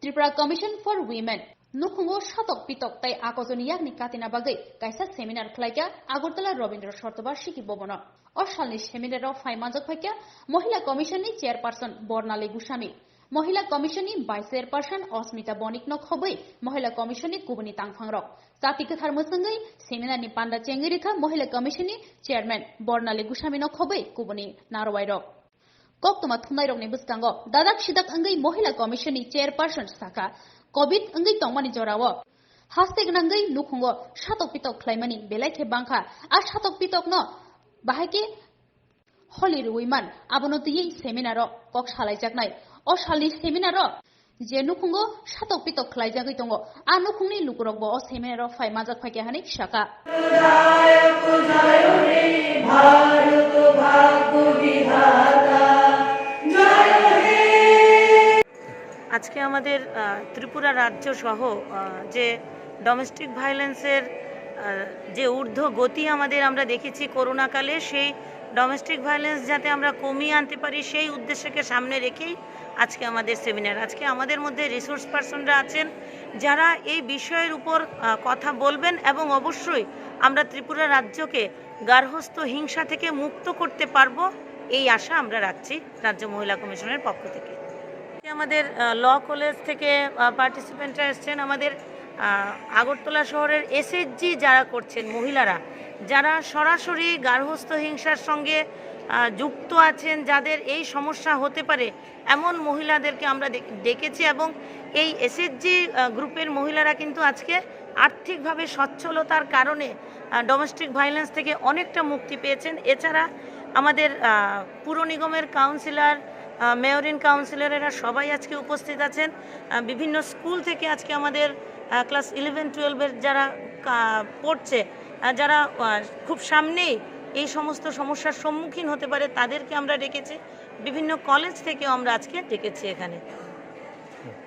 Tripura Commission for Women Nukhungo Satogpitok tai Akojoni Yakni Kagrwnabagwi kaisa seminar Khaika Agartala Robindra Shortobarshiki Bobona Oshalni seminar of Faimajak Khaika Mohila Commission ni chairperson Bornali Gusami Mohila Commission ni vice chairperson Osmita Bonikno Khoboi Mohila Commission ni Kubuni Tangphangrok Satika Tharmusangai seminar ni Panda Chengirika Mohila Commission ni chairman Bornali Gusami no Khoboi Kubuni Narwairok Koktuma Thunairok ni Buskango Dadak Shidak Angai Mohila Commission ni chairperson Saka COVID angai tongmani jorawo hastek nangai Nukhungo Satogpitok khlaimani belaikhe bangkha a Satogpitok no bahake holir women abonoti seminar kok salaijaknai o salni seminar je Nukhungo Satogpitok khlaijagai tongo a Nukhungni lukurok bo o seminar faimajak phaike hani saka আজকে আমাদের ত্রিপুরা রাজ্য সহ যে domestic ভায়োলেন্সের যে ঊর্ধ্ব গতি আমরা দেখেছি করোনাকালে সেই ডোমেস্টিক ভায়োলেন্স যাতে আমরা কমিয়ে আনতে পারি সেই উদ্দেশ্যকে সামনে রেখেই আজকে আমাদের সেমিনার। আজকে আমাদের মধ্যে রিসোর্স পারসনরা আছেন যারা এই বিষয়ের উপর কথা বলবেন এবং অবশ্যই আমরা ত্রিপুরা রাজ্যকে গার্হস্থ্য হিংসা থেকে মুক্ত করতে পারবো এই আশা আমরা রাখছি রাজ্য মহিলা কমিশনের পক্ষ থেকে। আমাদের ল কলেজ থেকে পার্টিসিপেন্টরা এসছেন, আমাদের আগরতলা শহরের এসএইচজি যারা করছেন মহিলারা যারা সরাসরি গার্হস্থ্য হিংসার সঙ্গে যুক্ত আছেন, যাদের এই সমস্যা হতে পারে এমন মহিলাদেরকে আমরা ডেকেছি এবং এই এসএইচজি গ্রুপের মহিলারা কিন্তু আজকে আর্থিকভাবে সচ্ছলতার কারণে ডোমেস্টিক ভায়োলেন্স থেকে অনেকটা মুক্তি পেয়েছেন। এছাড়া আমাদের পুর নিগমের কাউন্সিলর মেয়রিন কাউন্সিলরেরা সবাই আজকে উপস্থিত আছেন। বিভিন্ন স্কুল থেকে আজকে আমাদের ক্লাস 11-12 যারা পড়ছে, যারা খুব সামনেই এই সমস্ত সমস্যার সম্মুখীন হতে পারে তাদেরকে আমরা ডেকেছি। বিভিন্ন কলেজ থেকেও আমরা আজকে ডেকেছি এখানে।